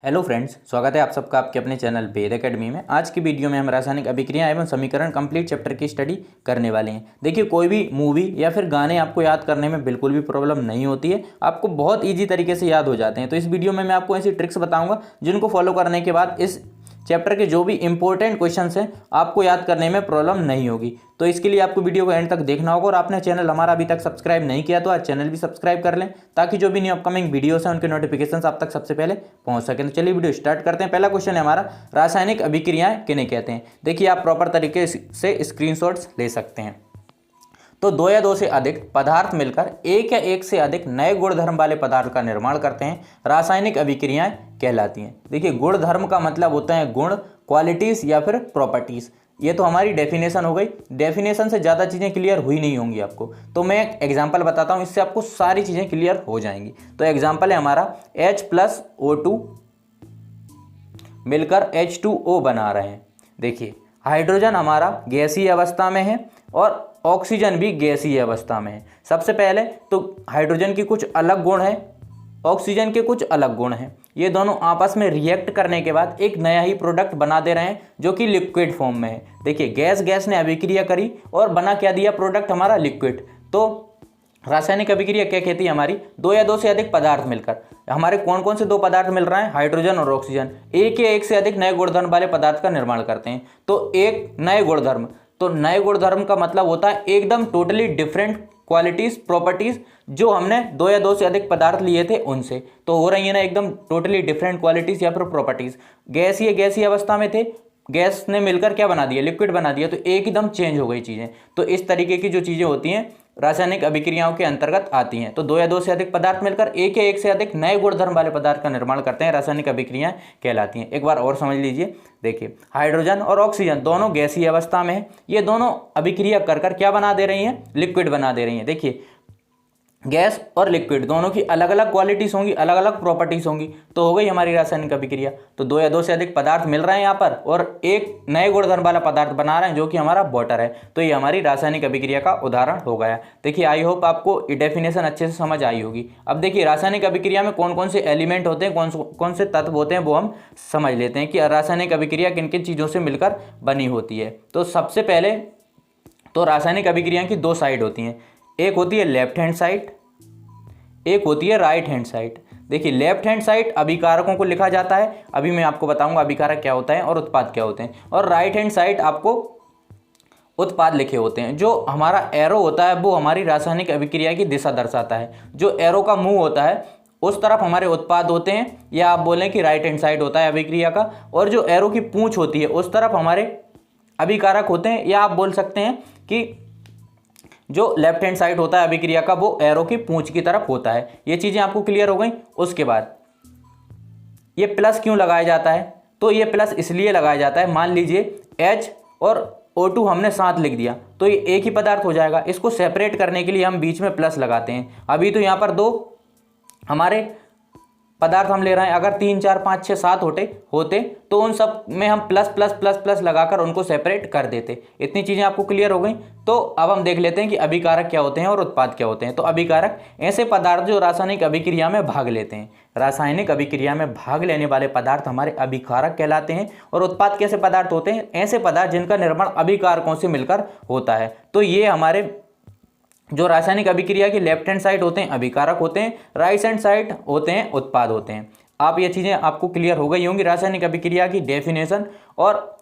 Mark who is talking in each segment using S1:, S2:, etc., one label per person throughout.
S1: Hello friends, स्वागत है आप सबका आपके अपने चैनल वेद एकेडमी में। आज की वीडियो में हम रासायनिक अभिक्रिया एवं समीकरण कंप्लीट चैप्टर की स्टडी करने वाले हैं। देखिए, कोई भी मूवी या फिर गाने आपको याद करने में बिल्कुल भी प्रॉब्लम नहीं होती है, आपको बहुत ईजी तरीके से याद हो जाते हैं। तो इस वीडियो में मैं आपको ऐसी ट्रिक्स बताऊँगा जिनको फॉलो करने के बाद इस चैप्टर के जो भी इंपॉर्टेंट क्वेश्चंस हैं आपको याद करने में प्रॉब्लम नहीं होगी। तो इसके लिए आपको वीडियो को एंड तक देखना होगा और आपने चैनल हमारा अभी तक सब्सक्राइब नहीं किया तो आज चैनल भी सब्सक्राइब कर लें, ताकि जो भी न्यू अपकमिंग वीडियोस हैं उनके नोटिफिकेशंस आप तक सबसे पहले पहुंच सकें। तो चलिए वीडियो स्टार्ट करते हैं। पहला क्वेश्चन है हमारा, रासायनिक अभिक्रियाएं किन्हें कहते हैं। देखिए, आप प्रॉपर तरीके से स्क्रीनशॉट्स ले सकते हैं। तो दो या दो से अधिक पदार्थ मिलकर एक या एक से अधिक नए गुणधर्म वाले पदार्थ का निर्माण करते हैं, रासायनिक अभिक्रियाएं कहलाती हैं। देखिए, गुणधर्म का मतलब होता है गुण, क्वालिटीज या फिर प्रॉपर्टीज। ये तो हमारी डेफिनेशन हो गई। डेफिनेशन से ज़्यादा चीज़ें क्लियर हुई नहीं होंगी आपको, तो मैं एक एग्जाम्पल बताता हूँ, इससे आपको सारी चीज़ें क्लियर हो जाएंगी। तो एग्जाम्पल है हमारा H+O2 मिलकर H2O बना रहे हैं। देखिए, हाइड्रोजन हमारा गैसीय अवस्था में है और ऑक्सीजन भी गैसीय अवस्था में है। सबसे पहले तो हाइड्रोजन की कुछ अलग गुण है, ऑक्सीजन के कुछ अलग गुण हैं। ये दोनों आपस में रिएक्ट करने के बाद एक नया ही प्रोडक्ट बना दे रहे हैं जो कि लिक्विड फॉर्म में है। देखिए, गैस ने अभिक्रिया करी और बना क्या दिया, प्रोडक्ट हमारा लिक्विड। तो रासायनिक अभिक्रिया क्या कहती है हमारी, दो या दो से अधिक पदार्थ मिलकर। हमारे कौन कौन से दो पदार्थ मिल रहे हैं, हाइड्रोजन और ऑक्सीजन, एक या एक से अधिक नए गुणधर्म वाले पदार्थ का निर्माण करते हैं। तो एक नए गुणधर्म, तो नए गुणधर्म का मतलब होता है एकदम टोटली डिफरेंट क्वालिटीज, प्रॉपर्टीज जो हमने दो या दो से अधिक पदार्थ लिए थे उनसे। तो हो रही है ना एकदम टोटली डिफरेंट क्वालिटीज या फिर प्रॉपर्टीज। गैसीय अवस्था में थे, गैस ने मिलकर क्या बना दिया, लिक्विड बना दिया, तो एकदम चेंज हो गई चीज़ें। तो इस तरीके की जो चीज़ें होती हैं रासायनिक अभिक्रियाओं के अंतर्गत आती हैं। तो दो या दो से अधिक पदार्थ मिलकर एक या एक से अधिक नए गुणधर्म वाले पदार्थ का निर्माण करते हैं, रासायनिक अभिक्रियाएं कहलाती हैं। एक बार और समझ लीजिए। देखिए, हाइड्रोजन और ऑक्सीजन दोनों गैसीय अवस्था में है, ये दोनों अभिक्रिया कर क्या बना दे रही हैं, लिक्विड बना दे रही हैं। देखिए, गैस और लिक्विड दोनों की अलग अलग क्वालिटीज होंगी, अलग अलग प्रॉपर्टीज होंगी। तो हो गई हमारी रासायनिक अभिक्रिया। तो दो या दो से अधिक पदार्थ मिल रहे हैं यहाँ पर और एक नए गुणधर्म वाला पदार्थ बना रहे हैं जो कि हमारा वाटर है। तो ये हमारी रासायनिक अभिक्रिया का उदाहरण हो गया। देखिए, आई होप आपको डेफिनेशन अच्छे से समझ आई होगी। अब देखिए, रासायनिक अभिक्रिया में कौन कौन से एलिमेंट होते हैं, कौन से तत्व होते हैं, वो हम समझ लेते हैं कि रासायनिक अभिक्रिया किन किन चीज़ों से मिलकर बनी होती है। तो सबसे पहले तो रासायनिक अभिक्रिया की दो साइड होती हैं, एक होती है लेफ्ट हैंड साइड, एक होती है राइट हैंड साइड। देखिए, लेफ्ट हैंड साइड अभिकारकों को लिखा जाता है, अभी मैं आपको बताऊंगा अभिकारक क्या होता है और उत्पाद क्या होते हैं। और राइट हैंड साइड आपको उत्पाद लिखे होते हैं। जो हमारा एरो होता है वो हमारी रासायनिक अभिक्रिया की दिशा दर्शाता है। जो एरो का मुंह होता है उस तरफ हमारे उत्पाद होते हैं, या आप बोलें कि राइट हैंड साइड होता है अभिक्रिया का, और जो एरो की पूंछ होती है उस तरफ हमारे अभिकारक होते हैं, या आप बोल सकते हैं कि जो लेफ्ट हैंड साइड होता है अभिक्रिया का वो एरो की पूंछ की तरफ होता है। ये चीज़ें आपको क्लियर हो गई। उसके बाद ये प्लस क्यों लगाया जाता है, तो ये प्लस इसलिए लगाया जाता है, मान लीजिए H और O2 हमने साथ लिख दिया तो ये एक ही पदार्थ हो जाएगा। इसको सेपरेट करने के लिए हम बीच में प्लस लगाते हैं। अभी तो यहाँ पर दो हमारे पदार्थ हम ले रहे हैं, अगर 3 4 5 6 7 होते तो उन सब में हम प्लस प्लस प्लस प्लस लगाकर उनको सेपरेट कर देते। इतनी चीज़ें आपको क्लियर हो गई। तो अब हम देख लेते हैं कि अभिकारक क्या होते हैं और उत्पाद क्या होते हैं। तो अभिकारक ऐसे पदार्थ जो रासायनिक अभिक्रिया में भाग लेते हैं। रासायनिक अभिक्रिया में भाग लेने वाले पदार्थ हमारे अभिकारक कहलाते हैं। और उत्पाद कैसे पदार्थ होते हैं, ऐसे पदार्थ जिनका निर्माण अभिकारकों से मिलकर होता है। तो ये हमारे जो रासायनिक अभिक्रिया की लेफ्ट हैंड साइड होते हैं अभिकारक होते हैं, राइट हैंड साइड होते हैं उत्पाद होते हैं। आप ये चीज़ें आपको क्लियर हो गई होंगी। रासायनिक अभिक्रिया की डेफिनेशन और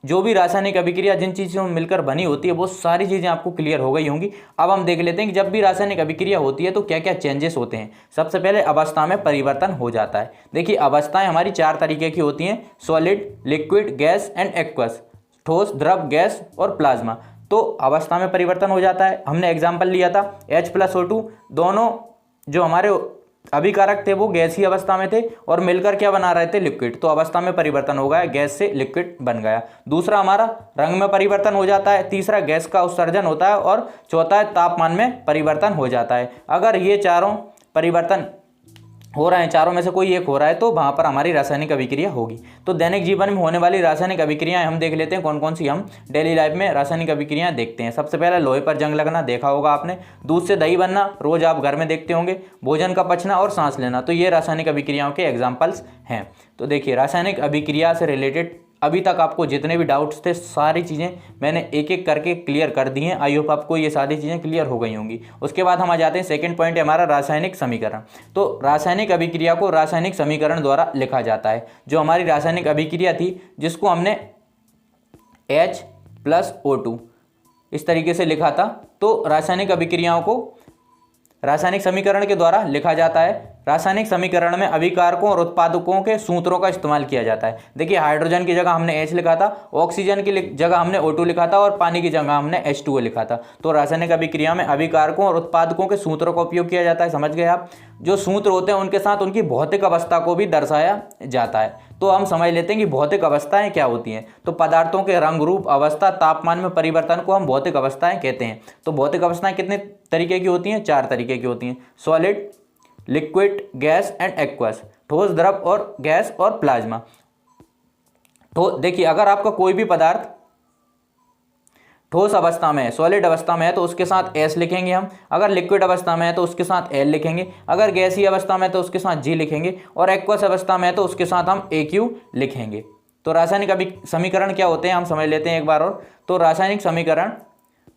S1: जो भी रासायनिक अभिक्रिया जिन चीज़ों में मिलकर बनी होती है वो सारी चीज़ें आपको क्लियर हो गई होंगी। अब हम देख लेते हैं कि जब भी रासायनिक अभिक्रिया होती है तो क्या क्या चेंजेस होते हैं। सबसे पहले अवस्था में परिवर्तन हो जाता है। देखिए, अवस्थाएं हमारी 4 तरीके की होती हैं, solid, liquid, gas and aqueous, ठोस, द्रव, गैस और प्लाज्मा। तो अवस्था में परिवर्तन हो जाता है। हमने एग्जाम्पल लिया था H+O2, दोनों जो हमारे अभिकारक थे वो गैसीय अवस्था में थे और मिलकर क्या बना रहे थे, लिक्विड। तो अवस्था में परिवर्तन हो गया, गैस से लिक्विड बन गया। दूसरा हमारा रंग में परिवर्तन हो जाता है, तीसरा गैस का उत्सर्जन होता है और चौथा है तापमान में परिवर्तन हो जाता है। अगर ये चारों परिवर्तन हो रहे हैं, चारों में से कोई एक हो रहा है, तो वहाँ पर हमारी रासायनिक अभिक्रिया होगी। तो दैनिक जीवन में होने वाली रासायनिक अभिक्रियाएं हम देख लेते हैं कौन कौन सी हम डेली लाइफ में रासायनिक अभिक्रियाएं देखते हैं। सबसे पहले लोहे पर जंग लगना, देखा होगा आपने। दूध से दही बनना, रोज आप घर में देखते होंगे। भोजन का पचना और सांस लेना, तो ये रासायनिक अभिक्रियाओं के एग्जाम्पल्स हैं। तो देखिए, रासायनिक अभिक्रिया से रिलेटेड अभी तक आपको जितने भी डाउट्स थे सारी चीज़ें मैंने एक एक करके क्लियर कर दी हैं। आई होप आपको ये सारी चीज़ें क्लियर हो गई होंगी। उसके बाद हम आ जाते हैं सेकंड पॉइंट है हमारा रासायनिक समीकरण। तो रासायनिक अभिक्रिया को रासायनिक समीकरण द्वारा लिखा जाता है। जो हमारी रासायनिक अभिक्रिया थी जिसको हमने H+O2 इस तरीके से लिखा था, तो रासायनिक अभिक्रियाओं को रासायनिक समीकरण के द्वारा लिखा जाता है। रासायनिक समीकरण में अभिकारकों और उत्पादकों के सूत्रों का इस्तेमाल किया जाता है। देखिए, हाइड्रोजन की जगह हमने H लिखा था, ऑक्सीजन की जगह हमने O2 लिखा था और पानी की जगह हमने H2O लिखा था। तो रासायनिक अभिक्रिया में अभिकारकों और उत्पादकों के सूत्रों का उपयोग किया जाता है। समझ गए आप? जो सूत्र होते हैं उनके साथ उनकी भौतिक अवस्था को भी दर्शाया जाता है। तो हम समझ लेते हैं कि भौतिक अवस्थाएं क्या होती हैं। तो पदार्थों के रंग, रूप, अवस्था, तापमान में परिवर्तन को हम भौतिक अवस्थाएं कहते हैं। तो भौतिक अवस्थाएं कितने तरीके की होती हैं? 4 तरीके की होती हैं। Solid, liquid, gas and aqueous. ठोस, द्रव और गैस और प्लाज्मा। तो देखिए, अगर आपका कोई भी पदार्थ ठोस अवस्था में है, सॉलिड अवस्था में है, तो उसके साथ S लिखेंगे हम। अगर लिक्विड अवस्था में है तो उसके साथ L लिखेंगे। अगर गैसीय अवस्था में है तो उसके साथ G लिखेंगे। और एक्वस अवस्था में है तो उसके साथ हम AQ लिखेंगे। तो रासायनिक समीकरण क्या होते हैं हम समझ लेते हैं एक बार और। तो रासायनिक समीकरण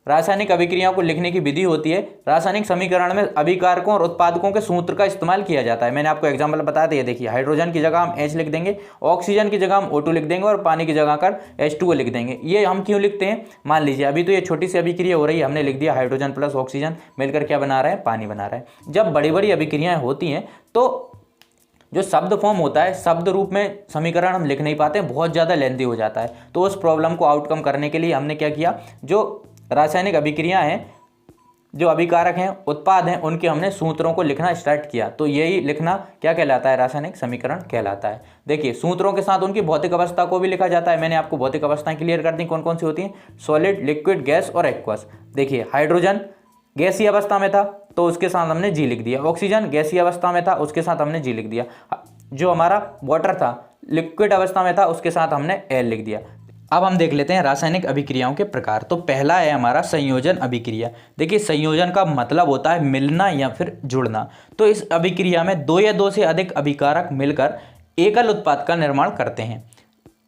S1: रासायनिक अभिक्रियाओं को लिखने की विधि होती है। रासायनिक समीकरण में अभिकारकों और उत्पादकों के सूत्र का इस्तेमाल किया जाता है। मैंने आपको एग्जांपल बता दिया। देखिए, हाइड्रोजन की जगह हम H लिख देंगे, ऑक्सीजन की जगह हम O2 लिख देंगे और पानी की जगह कर H2O लिख देंगे। ये हम क्यों लिखते हैं? मान लीजिए अभी तो ये छोटी सी अभिक्रिया हो रही है, हमने लिख दिया हाइड्रोजन प्लस ऑक्सीजन मिलकर क्या बना रहे हैं? पानी बना रहे हैं। जब बड़ी बड़ी अभिक्रियाएं होती हैं तो जो शब्द फॉर्म होता है, शब्द रूप में समीकरण हम लिख नहीं पाते, बहुत ज़्यादा लेंथी हो जाता है। तो उस प्रॉब्लम को आउटकम करने के लिए हमने क्या किया, जो रासायनिक अभिक्रियाएं हैं, जो अभिकारक हैं, उत्पाद हैं, उनके हमने सूत्रों को लिखना स्टार्ट किया। तो यही लिखना क्या कहलाता है? रासायनिक समीकरण कहलाता है। देखिए, सूत्रों के साथ उनकी भौतिक अवस्था को भी लिखा जाता है। मैंने आपको भौतिक अवस्थाएं क्लियर कर दी कौन कौन सी होती हैं। सॉलिड, लिक्विड, गैस और एक्वस। देखिए, हाइड्रोजन गैसीय अवस्था में था तो उसके साथ हमने G लिख दिया। ऑक्सीजन गैसीय अवस्था में था, उसके साथ हमने G लिख दिया। जो हमारा वाटर था लिक्विड अवस्था में था, उसके साथ हमने L लिख दिया। अब हम देख लेते हैं रासायनिक अभिक्रियाओं के प्रकार। तो पहला है हमारा संयोजन अभिक्रिया। देखिए, संयोजन का मतलब होता है मिलना या फिर जुड़ना। तो इस अभिक्रिया में 2 या 2 से अधिक अभिकारक मिलकर एकल उत्पाद का निर्माण करते हैं।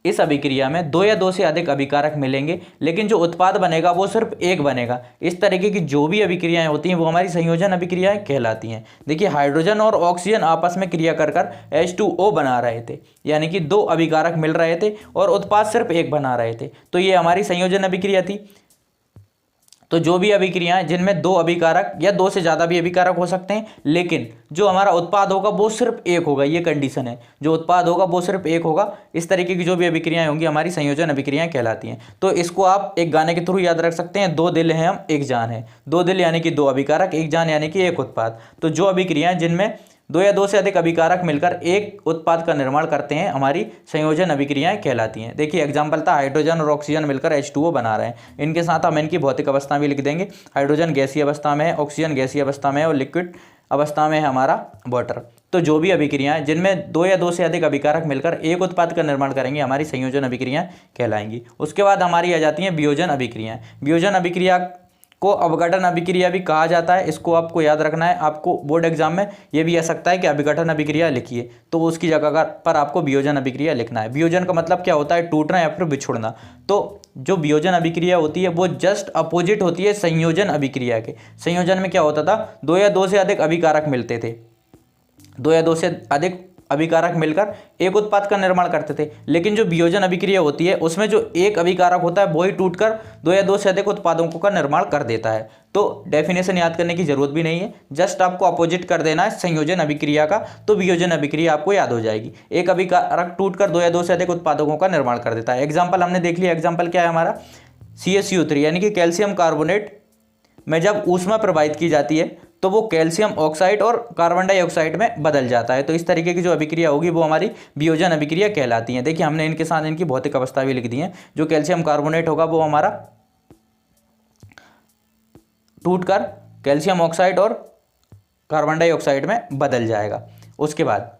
S1: इस अभिक्रिया में 2 या 2 से अधिक अभिकारक मिलेंगे, लेकिन जो उत्पाद बनेगा वो सिर्फ एक बनेगा। इस तरीके की जो भी अभिक्रियाएं होती हैं वो हमारी संयोजन अभिक्रियाएं कहलाती हैं। देखिए, हाइड्रोजन और ऑक्सीजन आपस में क्रिया कर कर H2O बना रहे थे, यानी कि 2 अभिकारक मिल रहे थे और उत्पाद सिर्फ एक बना रहे थे। तो ये हमारी संयोजन अभिक्रिया थी। तो जो भी अभिक्रियाएं जिनमें 2 अभिकारक या 2 से ज़्यादा भी अभिकारक हो सकते हैं, लेकिन जो हमारा उत्पाद होगा वो सिर्फ एक होगा, ये कंडीशन है। जो उत्पाद होगा वो सिर्फ एक होगा। इस तरीके की जो भी अभिक्रियाएं होंगी हमारी संयोजन अभिक्रियाएं कहलाती हैं। तो इसको आप एक गाने के थ्रू याद रख सकते हैं, 2 दिल हैं हम एक जान है। 2 दिल यानी कि 2 अभिकारक, एक जान यानी कि एक उत्पाद। तो जो अभिक्रियाएं जिनमें 2 या 2 से अधिक अभिकारक मिलकर एक उत्पाद का निर्माण करते हैं हमारी संयोजन अभिक्रियाएं कहलाती हैं। देखिए, एग्जांपल था हाइड्रोजन और ऑक्सीजन मिलकर H2O बना रहे हैं। इनके साथ हम इनकी भौतिक अवस्था भी लिख देंगे। हाइड्रोजन गैसीय अवस्था में है, ऑक्सीजन गैसीय अवस्था में है और लिक्विड अवस्था में है हमारा वाटर। तो जो भी अभिक्रियाएं जिनमें 2 या 2 से अधिक अभिकारक मिलकर एक उत्पाद का निर्माण करेंगे हमारी संयोजन अभिक्रियाएं कहलाएंगी। उसके बाद हमारी आ जाती हैं वियोजन अभिक्रियाएं। वियोजन अभिक्रिया को अवघटन अभिक्रिया भी कहा जाता है। इसको आपको याद रखना है। आपको बोर्ड एग्जाम में ये भी आ सकता है कि अभिघटन अभिक्रिया लिखिए, तो उसकी जगह पर आपको वियोजन अभिक्रिया लिखना है। वियोजन का मतलब क्या होता है? टूटना या फिर बिछुड़ना। तो जो वियोजन अभिक्रिया होती है वो जस्ट अपोजिट होती है संयोजन अभिक्रिया के। संयोजन में क्या होता था? 2 या 2 से अधिक अभिकारक मिलते थे, 2 या 2 से अधिक अभिकारक मिलकर एक उत्पाद का निर्माण करते थे। लेकिन जो वियोजन अभिक्रिया होती है उसमें जो एक अभिकारक होता है वही टूटकर 2 या 2 से अधिक उत्पादों का निर्माण कर देता है। तो डेफिनेशन याद करने की जरूरत भी नहीं है, जस्ट आपको अपोजिट कर देना है संयोजन अभिक्रिया का, तो वियोजन अभिक्रिया आपको याद हो जाएगी। एक अभिकारक टूटकर 2 या 2 से अधिक उत्पादों का निर्माण कर देता है। एग्जाम्पल हमने देख लिया। एग्जाम्पल क्या है हमारा? CaCO3 यानी कि कैल्शियम कार्बोनेट में जब ऊष्मा प्रवाहित की जाती है तो वो कैल्शियम ऑक्साइड और कार्बन डाइऑक्साइड में बदल जाता है। तो इस तरीके की जो अभिक्रिया होगी वो हमारी वियोजन अभिक्रिया कहलाती है। देखिए, हमने इनके साथ इनकी भौतिक अवस्था भी लिख दी है। जो कैल्शियम कार्बोनेट होगा वो हमारा टूटकर कैल्शियम ऑक्साइड और कार्बन डाइऑक्साइड में बदल जाएगा। उसके बाद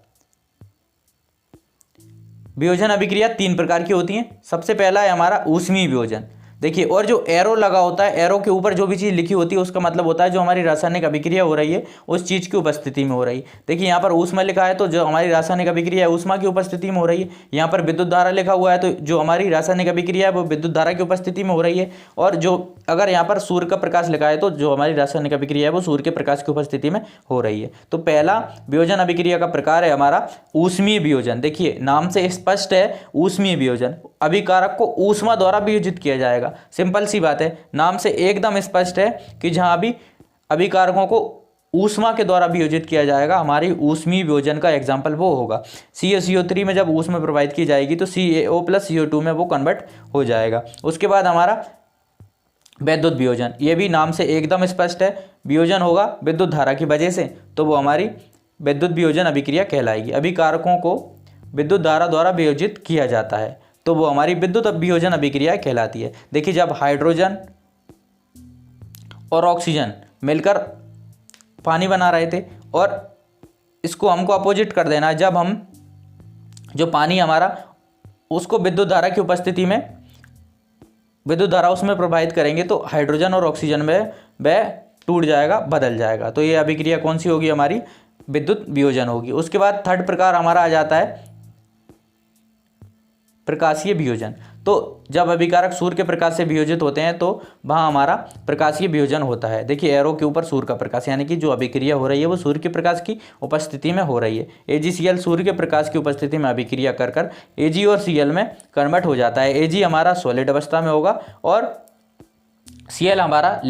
S1: वियोजन अभिक्रिया 3 प्रकार की होती हैं। सबसे पहला है हमारा ऊष्मीय वियोजन। देखिए, और जो एरो लगा होता है, एरो के ऊपर जो भी चीज़ लिखी होती है उसका मतलब होता है जो हमारी रासायनिक अभिक्रिया हो रही है उस चीज़ की उपस्थिति में हो रही है। देखिए यहाँ पर ऊष्मा लिखा है तो जो हमारी रासायनिक अभिक्रिया है ऊष्मा की उपस्थिति में हो रही है। यहाँ पर विद्युत धारा लिखा हुआ है तो जो हमारी रासायनिक अभिक्रिया है वो विद्युत धारा की उपस्थिति में हो रही है। और जो अगर यहाँ पर सूर्य का प्रकाश लिखा है तो जो हमारी रासायनिक अभिक्रिया है वो सूर्य के प्रकाश की उपस्थिति में हो रही है। तो पहला वियोजन अभिक्रिया का प्रकार है हमारा ऊष्मीय वियोजन। देखिए नाम से स्पष्ट है, ऊष्मीय वियोजन, अभिकारक को ऊष्मा द्वारा वियोजित किया जाएगा। सिंपल सी बात है, नाम से एकदम स्पष्ट है कि जहां भी अभिकारकों को ऊष्मा के द्वारा वियोजित किया जाएगा, हमारी ऊष्मीय वियोजन का एग्जाम्पल वो होगा। CaCO3 में जब ऊष्मा प्रवाहित की जाएगी तो CaO + CO2 में वो कन्वर्ट हो जाएगा। उसके बाद हमारा वैद्युत वियोजन, ये भी नाम से एकदम स्पष्ट है, वियोजन होगा विद्युत धारा की वजह से, तो वो हमारी विद्युत वियोजन अभिक्रिया कहलाएगी। अभिकारकों को विद्युत धारा द्वारा वियोजित किया जाता है तो वो हमारी विद्युत वियोजन अभिक्रिया कहलाती है। देखिए जब हाइड्रोजन और ऑक्सीजन मिलकर पानी बना रहे थे और इसको हमको अपोजिट कर देना है, जब हम जो पानी हमारा उसको विद्युत धारा की उपस्थिति में विद्युत धारा उसमें प्रवाहित करेंगे तो हाइड्रोजन और ऑक्सीजन में वह टूट जाएगा, बदल जाएगा। तो ये अभिक्रिया कौन सी होगी, हमारी विद्युत वियोजन होगी। उसके बाद थर्ड प्रकार हमारा आ जाता है प्रकाशीय वियोजन। तो जब अभिकारक सूर्य के प्रकाश से वियोजित होते हैं तो वहाँ हमारा प्रकाशीय वियोजन होता है। देखिए एरो के ऊपर सूर्य का प्रकाश, यानी कि जो अभिक्रिया हो रही है वो सूर्य के प्रकाश की उपस्थिति में हो रही है। AgCl सूर्य के प्रकाश की उपस्थिति में अभिक्रिया कर कर Ag और Cl में कन्वर्ट हो जाता है। Ag हमारा सॉलिड अवस्था में होगा और Cl हमारा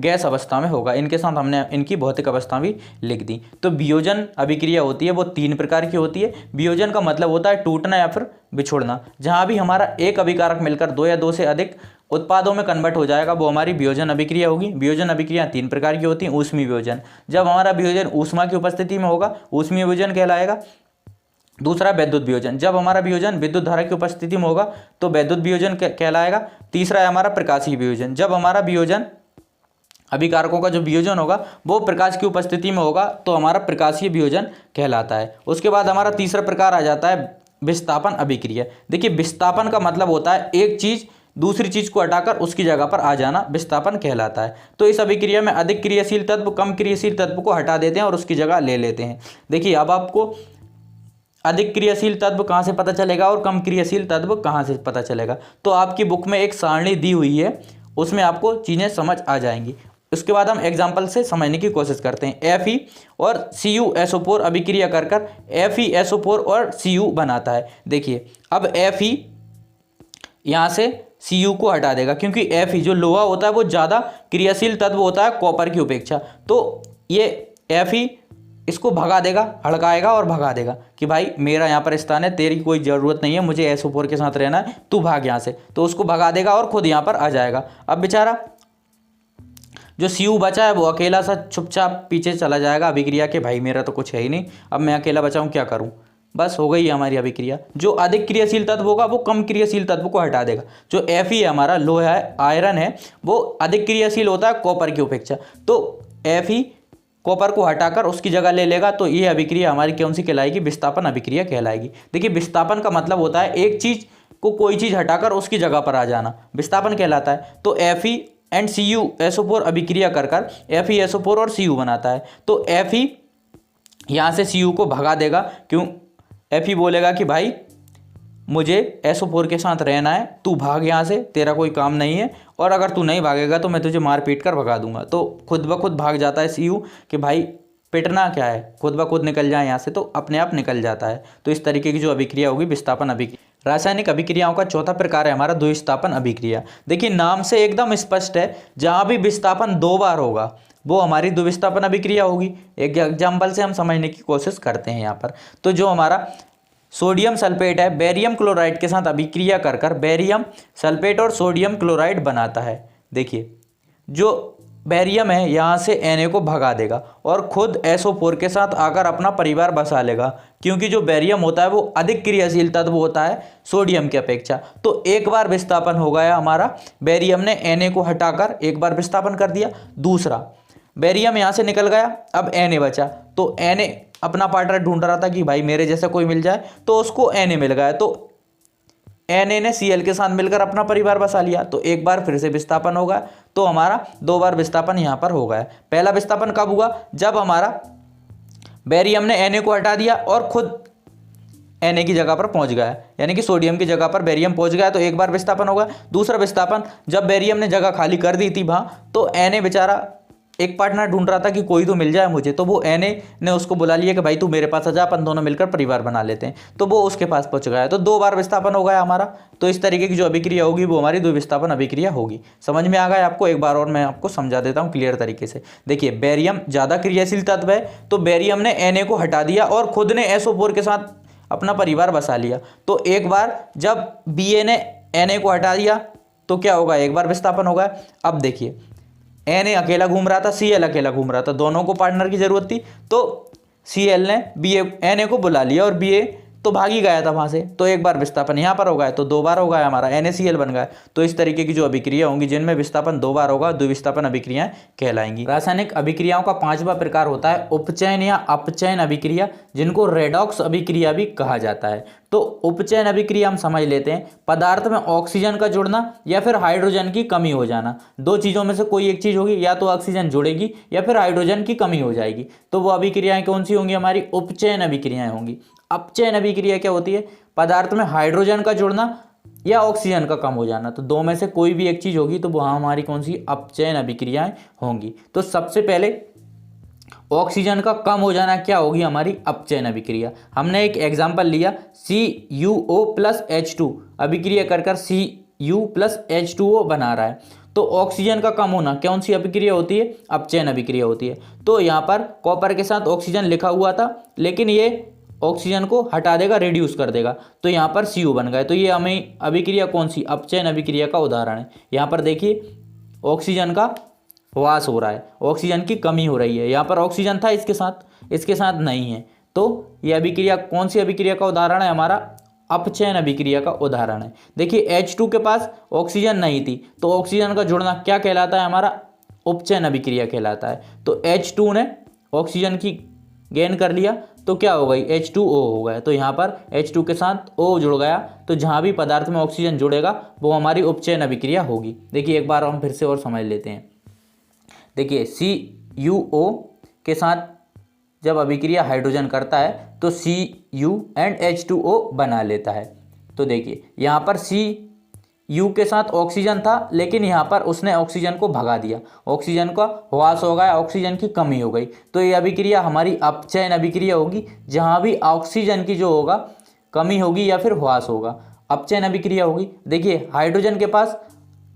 S1: गैस अवस्था में होगा। इनके साथ हमने इनकी भौतिक अवस्था भी लिख दी। तो वियोजन अभिक्रिया होती है वो 3 प्रकार की होती है। वियोजन का मतलब होता है टूटना या फिर बिछुड़ना। जहाँ भी हमारा एक अभिकारक मिलकर 2 या 2 से अधिक उत्पादों में कन्वर्ट हो जाएगा वो हमारी वियोजन अभिक्रिया होगी। वियोजन अभिक्रिया 3 प्रकार की होती हैं। ऊष्मीय वियोजन, जब हमारा वियोजन ऊष्मा की उपस्थिति में होगा ऊष्मीय वियोजन कहलाएगा। दूसरा वैद्युत वियोजन, जब हमारा वियोजन विद्युत धारा की उपस्थिति में होगा तो वैद्युत वियोजन कहलाएगा। तीसरा है हमारा प्रकाशीय वियोजन, जब हमारा वियोजन अभिकारकों का जो वियोजन होगा वो प्रकाश की उपस्थिति में होगा तो हमारा प्रकाशीय वियोजन कहलाता है। उसके बाद हमारा तीसरा प्रकार आ जाता है विस्थापन अभिक्रिया। देखिए विस्थापन का मतलब होता है एक चीज़ दूसरी चीज़ को हटाकर उसकी जगह पर आ जाना, विस्थापन कहलाता है। तो इस अभिक्रिया में अधिक क्रियाशील तत्व कम क्रियाशील तत्व को हटा देते हैं और उसकी जगह ले लेते हैं। देखिए अब आपको अधिक क्रियाशील तत्व कहाँ से पता चलेगा और कम क्रियाशील तत्व कहाँ से पता चलेगा, तो आपकी बुक में एक सारणी दी हुई है, उसमें आपको चीज़ें समझ आ जाएंगी। उसके बाद हम एग्जाम्पल से समझने की कोशिश करते हैं। Fe और CuSO4 अभिक्रिया कर कर FeSO4 और Cu बनाता है। देखिए अब Fe यहाँ से Cu को हटा देगा क्योंकि Fe जो लोहा होता है वो ज़्यादा क्रियाशील तत्व होता है कॉपर की अपेक्षा। तो ये Fe इसको भगा देगा, हड़काएगा और भगा देगा कि भाई मेरा यहाँ पर स्थान है, तेरी कोई ज़रूरत नहीं है, मुझे SO4 के साथ रहना है, तू भाग यहाँ से। तो उसको भगा देगा और खुद यहाँ पर आ जाएगा। अब बेचारा जो Cu बचा है वो अकेला सा चुपचाप पीछे चला जाएगा अभिक्रिया के, भाई मेरा तो कुछ है ही नहीं, अब मैं अकेला बचा हूँ क्या करूँ। बस हो गई हमारी अभिक्रिया। जो अधिक क्रियाशील तत्व होगा वो कम क्रियाशील तत्व को हटा देगा। जो Fe है हमारा लोहा है, आयरन है, वो अधिक क्रियाशील होता है कॉपर की अपेक्षा। तो Fe कॉपर को हटाकर उसकी जगह ले लेगा। तो ये अभिक्रिया हमारी कौन सी कहलाएगी, विस्थापन अभिक्रिया कहलाएगी। देखिए विस्थापन का मतलब होता है एक चीज़ को कोई चीज़ हटाकर उसकी जगह पर आ जाना, विस्थापन कहलाता है। तो Fe एंड CuSO4 अभिक्रिया कर कर FeSO4 और Cu बनाता है। तो Fe यहाँ से Cu को भगा देगा, क्यों, Fe बोलेगा कि भाई मुझे SO4 के साथ रहना है, तू भाग यहाँ से, तेरा कोई काम नहीं है, और अगर तू नहीं भागेगा तो मैं तुझे मार पीट कर भगा दूंगा। तो खुद ब खुद भाग जाता है Cu कि भाई पिटना क्या है, खुद ब खुद निकल जाए यहाँ से, तो अपने आप निकल जाता है। तो इस तरीके की जो अभिक्रिया होगी विस्थापन अभिक्रिया। रासायनिक अभिक्रियाओं का चौथा प्रकार है हमारा द्विस्थापन अभिक्रिया। देखिए नाम से एकदम स्पष्ट है, जहाँ भी विस्थापन 2 बार होगा वो हमारी द्विस्थापन अभिक्रिया होगी। एक एग्जाम्पल से हम समझने की कोशिश करते हैं यहाँ पर। तो जो हमारा सोडियम सल्फेट है बेरियम क्लोराइड के साथ अभिक्रिया कर कर बेरियम सल्फेट और सोडियम क्लोराइड बनाता है। देखिए जो बेरियम है यहाँ से Na को भगा देगा और खुद SO4 के साथ आकर अपना परिवार बसा लेगा, क्योंकि जो बेरियम होता है वो अधिक क्रियाशील तत्व होता है सोडियम की अपेक्षा। तो एक बार विस्थापन हो गया हमारा, बेरियम ने Na को हटाकर एक बार विस्थापन कर दिया। दूसरा बेरियम यहाँ से निकल गया, अब Na बचा, तो Na अपना पार्टनर ढूंढ रहा था कि भाई मेरे जैसा कोई मिल जाए, तो उसको Na मिल गया, तो Na ने Cl के साथ मिलकर अपना परिवार बसा लिया। तो एक बार फिर से विस्थापन होगा, तो हमारा 2 बार विस्थापन यहाँ पर हो गया। पहला विस्थापन कब हुआ, जब हमारा बेरियम ने Na को हटा दिया और खुद Na की जगह पर पहुंच गया, यानी कि सोडियम की जगह पर बेरियम पहुंच गया, तो एक बार विस्थापन होगा। दूसरा विस्थापन, जब बेरियम ने जगह खाली कर दी थी वहाँ, तो Na बेचारा एक पार्टनर ढूंढ रहा था कि कोई तो मिल जाए मुझे, तो वो Na ने उसको बुला लिया कि भाई तू मेरे पास आ जा, अपन दोनों मिलकर परिवार बना लेते हैं, तो वो उसके पास पहुंच गया। तो 2 बार विस्थापन हो गया हमारा। तो इस तरीके की जो अभिक्रिया होगी वो हमारी द्विविस्थापन अभिक्रिया होगी। समझ में आ गया आपको? एक बार और मैं आपको समझा देता हूँ क्लियर तरीके से। देखिए, बेरियम ज़्यादा क्रियाशील तत्व है, तो बेरियम ने Na को हटा दिया और खुद ने SO4 के साथ अपना परिवार बसा लिया। तो एक बार जब Ba ने Na को हटा दिया तो क्या होगा, एक बार विस्थापन होगा। अब देखिए, Na अकेला घूम रहा था, Cl अकेला घूम रहा था, दोनों को पार्टनर की जरूरत थी, तो Cl ने Na को बुला लिया और Ba तो भाग ही गया था वहाँ से, तो एक बार विस्थापन यहाँ पर हो गया, तो 2 बार हो गया हमारा, NaCl बन गया। तो इस तरीके की जो अभिक्रिया होंगी जिनमें विस्थापन 2 बार होगा, द्विविस्थापन अभिक्रियाएं कहलाएंगी। रासायनिक अभिक्रियाओं का 5वां प्रकार होता है उपचयन या अपचयन अभिक्रिया, जिनको रेडॉक्स अभिक्रिया भी कहा जाता है। तो उपचयन अभिक्रिया हम समझ लेते हैं, पदार्थ में ऑक्सीजन का जुड़ना या फिर हाइड्रोजन की कमी हो जाना, 2 चीज़ों में से कोई एक चीज़ होगी, या तो ऑक्सीजन जुड़ेगी या फिर हाइड्रोजन की कमी हो जाएगी। तो वो अभिक्रियाएं कौन सी होंगी, हमारी उपचयन अभिक्रियाएं होंगी। अपचयन अभिक्रिया क्या होती है, पदार्थ में हाइड्रोजन का जुड़ना या ऑक्सीजन का कम हो जाना, तो 2 में से कोई भी एक चीज़ होगी, तो वहाँ हमारी कौन सी अपचयन अभिक्रियाएं होंगी। तो सबसे पहले ऑक्सीजन का कम हो जाना क्या होगी, हमारी अपचयन अभिक्रिया। हमने एक एग्जाम्पल लिया, CuO प्लस H2 अभिक्रिया कर Cu प्लस H2O बना रहा है, तो ऑक्सीजन का कम होना कौन सी अभिक्रिया होती है, अपचयन अभिक्रिया होती है। तो यहाँ पर कॉपर के साथ ऑक्सीजन लिखा हुआ था, लेकिन ये ऑक्सीजन को हटा देगा, रिड्यूस कर देगा, तो यहाँ पर Cu बन गए। तो ये हमें अभिक्रिया कौन सी, अपचयन अभिक्रिया का उदाहरण है। यहाँ पर देखिए, ऑक्सीजन का ह्रास हो रहा है, ऑक्सीजन की कमी हो रही है। यहाँ पर ऑक्सीजन था इसके साथ नहीं है, तो ये अभिक्रिया कौन सी अभिक्रिया का उदाहरण है, हमारा अपचयन अभिक्रिया का उदाहरण है। देखिए, H2 के पास ऑक्सीजन नहीं थी, तो ऑक्सीजन का जुड़ना क्या कहलाता है, हमारा उपचयन अभिक्रिया कहलाता है। तो H2 ने ऑक्सीजन की गेन कर लिया, तो क्या हो गई, H2O हो गया। तो यहाँ पर H2 के साथ O जुड़ गया, तो जहाँ भी पदार्थ में ऑक्सीजन जुड़ेगा वो हमारी उपचयन अभिक्रिया होगी। देखिए, एक बार हम फिर से और समझ लेते हैं। देखिए, CuO के साथ जब अभिक्रिया हाइड्रोजन करता है तो Cu एंड H2O बना लेता है। तो देखिए, यहाँ पर Cu के साथ ऑक्सीजन था, लेकिन यहाँ पर उसने ऑक्सीजन को भगा दिया, ऑक्सीजन का ह्रास हो गया, ऑक्सीजन की कमी हो गई। तो ये अभिक्रिया हमारी अपचयन अभिक्रिया होगी, जहाँ भी ऑक्सीजन की जो होगा कमी होगी या फिर ह्रास होगा, अपचयन अभिक्रिया होगी। देखिए, हाइड्रोजन के पास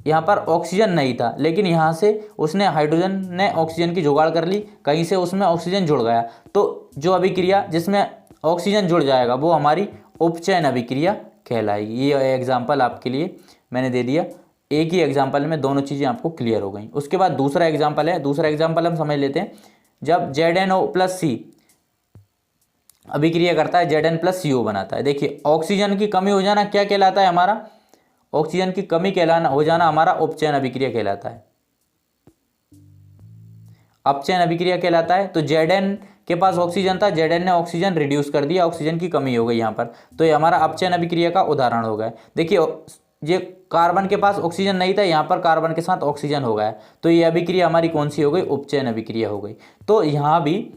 S1: यहाँ पर ऑक्सीजन नहीं था, लेकिन यहाँ से उसने हाइड्रोजन ने ऑक्सीजन की जुगाड़ कर ली, कहीं से उसमें ऑक्सीजन जुड़ गया, तो जो अभिक्रिया जिसमें ऑक्सीजन जुड़ जाएगा वो हमारी उपचयन अभिक्रिया कहलाएगी। ये एग्जाम्पल आपके लिए मैंने दे दिया, एक ही एग्जाम्पल में दोनों चीज़ें आपको क्लियर हो गई। उसके बाद दूसरा एग्जाम्पल है, दूसरा एग्जाम्पल हम समझ लेते हैं। जब ZnO प्लस C अभिक्रिया करता है, Zn प्लस CO बनाता है। देखिए, ऑक्सीजन की कमी हो जाना क्या कहलाता है, हमारा ऑक्सीजन की कमी कहलाना हो जाना हमारा उपचयन अभिक्रिया कहलाता है, अपचयन अभिक्रिया कहलाता है। तो Zn के पास ऑक्सीजन था, Zn ने ऑक्सीजन रिड्यूस कर दिया, ऑक्सीजन की कमी हो गई यहाँ पर, तो ये हमारा अपचयन अभिक्रिया का उदाहरण हो गया। देखिए, ये कार्बन के पास ऑक्सीजन नहीं था, यहाँ पर कार्बन के साथ ऑक्सीजन हो गया, तो ये अभिक्रिया हमारी कौन सी हो गई, उपचयन अभिक्रिया हो गई। तो यहाँ भी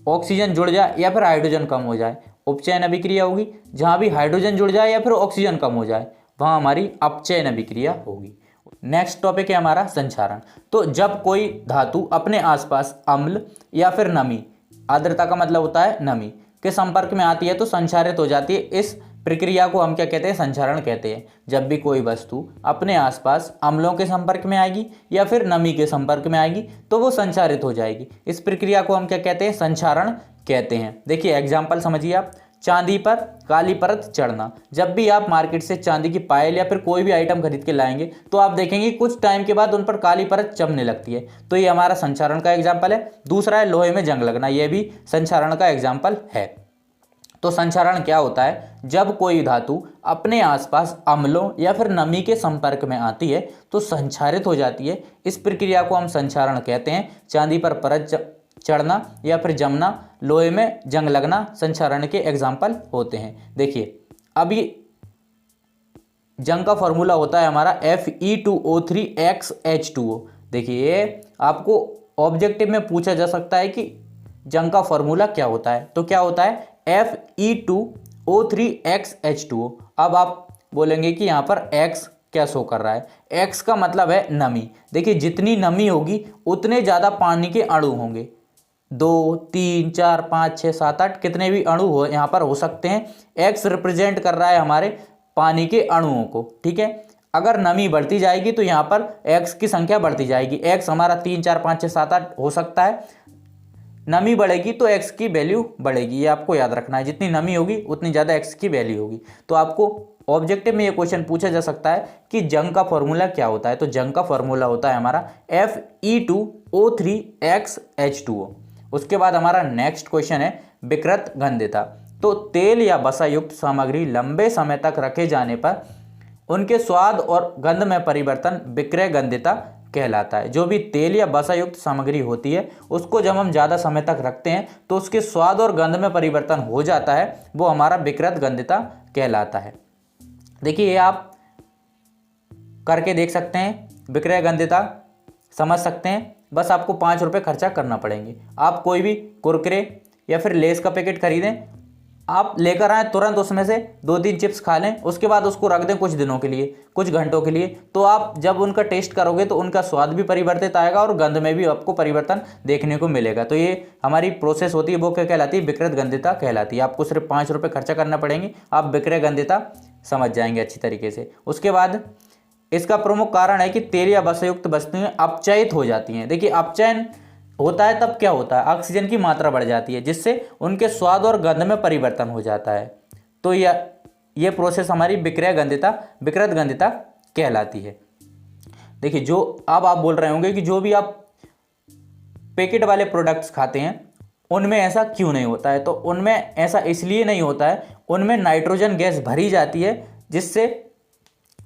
S1: ऑक्सीजन जुड़ जाए या फिर हाइड्रोजन कम हो जाए, उपचयन अभिक्रिया होगी। जहाँ भी हाइड्रोजन जुड़ जाए या फिर ऑक्सीजन कम हो जाए, वहाँ हमारी अपचयन अभिक्रिया होगी। नेक्स्ट टॉपिक है हमारा संक्षारण। तो जब कोई धातु अपने आसपास अम्ल या फिर नमी, आर्द्रता का मतलब होता है नमी, के संपर्क में आती है तो संक्षारित हो जाती है। इस प्रक्रिया को हम क्या कहते हैं, संक्षारण कहते हैं। जब भी कोई वस्तु अपने आसपास अम्लों के संपर्क में आएगी या फिर नमी के संपर्क में आएगी तो वो संक्षारित हो जाएगी। इस प्रक्रिया को हम क्या कहते हैं, संक्षारण कहते हैं। देखिए, एग्जाम्पल समझिए आप, चांदी पर काली परत चढ़ना। जब भी आप मार्केट से चांदी की पायल या फिर कोई भी आइटम खरीद के लाएंगे तो आप देखेंगे कुछ टाइम के बाद उन पर काली परत चढ़ने लगती है, तो ये हमारा संक्षारण का एग्जाम्पल है। दूसरा है लोहे में जंग लगना, यह भी संक्षारण का एग्जाम्पल है। तो संक्षारण क्या होता है? जब कोई धातु अपने आसपास अम्लों या फिर नमी के संपर्क में आती है तो संक्षारित हो जाती है। इस प्रक्रिया को हम संक्षारण कहते हैं। चांदी पर परत चढ़ना या फिर जमना, लोहे में जंग लगना संक्षारण के एग्जाम्पल होते हैं। देखिए अब ये जंग का फॉर्मूला होता है हमारा Fe2O3XH2O। देखिए ये आपको ऑब्जेक्टिव में पूछा जा सकता है कि जंग का फॉर्मूला क्या होता है, तो क्या होता है Fe2O3XH2O। अब आप बोलेंगे कि यहाँ पर X क्या शो कर रहा है? X का मतलब है नमी। देखिए जितनी नमी होगी उतने ज़्यादा पानी के अणु होंगे। 2, 3, 4, 5, 6, 7, 8 कितने भी अणु हो यहाँ पर हो सकते हैं। X रिप्रेजेंट कर रहा है हमारे पानी के अणुओं को, ठीक है। अगर नमी बढ़ती जाएगी तो यहाँ पर X की संख्या बढ़ती जाएगी। X हमारा 3, 4, 5, 6, 7, 8 हो सकता है। नमी बढ़ेगी तो X की वैल्यू बढ़ेगी, ये आपको याद रखना है। जितनी नमी होगी उतनी ज़्यादा X की वैल्यू होगी। तो आपको ऑब्जेक्टिव में ये क्वेश्चन पूछा जा सकता है कि जंग का फॉर्मूला क्या होता है। तो जंग का फॉर्मूला होता है हमारा Fe2O3XH2O। उसके बाद हमारा नेक्स्ट क्वेश्चन है विकृत गंध्यता। तो तेल या वसा युक्त सामग्री लंबे समय तक रखे जाने पर उनके स्वाद और गंध में परिवर्तन विक्रय गंध्यता कहलाता है। जो भी तेल या वसा युक्त सामग्री होती है उसको जब हम ज़्यादा समय तक रखते हैं तो उसके स्वाद और गंध में परिवर्तन हो जाता है, वो हमारा विकृत गंध्यता कहलाता है। देखिए ये आप करके देख सकते हैं, विक्रय गंध्यता समझ सकते हैं। बस आपको 5 रुपये खर्चा करना पड़ेंगे। आप कोई भी कुरकुरे या फिर लेस का पैकेट खरीदें, आप लेकर आएँ, तुरंत उसमें से 2-3 चिप्स खा लें, उसके बाद उसको रख दें कुछ दिनों के लिए, कुछ घंटों के लिए। तो आप जब उनका टेस्ट करोगे तो उनका स्वाद भी परिवर्तित आएगा और गंध में भी आपको परिवर्तन देखने को मिलेगा। तो ये हमारी प्रोसेस होती है, वो क्या कहलाती है? विकृत गंध्यता कहलाती है। आपको सिर्फ 5 रुपये खर्चा करना पड़ेंगे, आप विक्रय गंध्यता समझ जाएंगे अच्छी तरीके से। उसके बाद इसका प्रमुख कारण है कि तेल या वसायुक्त वस्तुएं अपचयित हो जाती हैं। देखिए अपचयन होता है तब क्या होता है? ऑक्सीजन की मात्रा बढ़ जाती है जिससे उनके स्वाद और गंध में परिवर्तन हो जाता है। तो ये प्रोसेस हमारी विक्रय गंध्यता, विकृत गंध्यता कहलाती है। देखिए जो अब आप बोल रहे होंगे कि जो भी आप पैकेट वाले प्रोडक्ट्स खाते हैं उनमें ऐसा क्यों नहीं होता है? तो उनमें ऐसा इसलिए नहीं होता है, उनमें नाइट्रोजन गैस भरी जाती है जिससे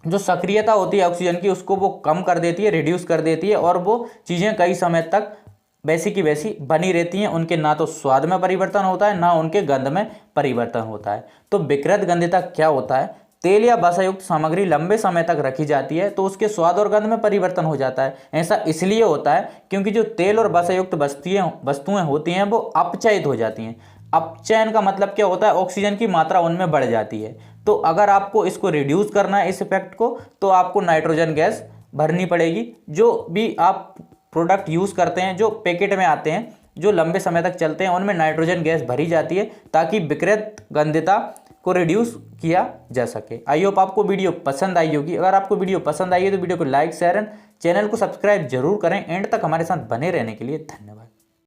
S1: जो सक्रियता होती है ऑक्सीजन की उसको वो कम कर देती है, रिड्यूस कर देती है, और वो चीज़ें कई समय तक वैसी की वैसी बनी रहती हैं। उनके ना तो स्वाद में परिवर्तन होता है ना उनके गंध में परिवर्तन होता है। तो विकृत गंध्यता क्या होता है? तेल या वसायुक्त सामग्री लंबे समय तक रखी जाती है तो उसके स्वाद और गंध में परिवर्तन हो जाता है। ऐसा इसलिए होता है क्योंकि जो तेल और वसायुक्त वस्तुएं होती हैं वो अपचयित हो जाती हैं। अपचयन का मतलब क्या होता है? ऑक्सीजन की मात्रा उनमें बढ़ जाती है। तो अगर आपको इसको रिड्यूस करना है, इस इफेक्ट को, तो आपको नाइट्रोजन गैस भरनी पड़ेगी। जो भी आप प्रोडक्ट यूज़ करते हैं, जो पैकेट में आते हैं, जो लंबे समय तक चलते हैं, उनमें नाइट्रोजन गैस भरी जाती है ताकि विकृत गंध्यता को रिड्यूस किया जा सके। आई होप आपको वीडियो पसंद आई होगी। अगर आपको वीडियो पसंद आई है तो वीडियो को लाइक, शेयर एंड चैनल को सब्सक्राइब जरूर करें। एंड तक हमारे साथ बने रहने के लिए धन्यवाद।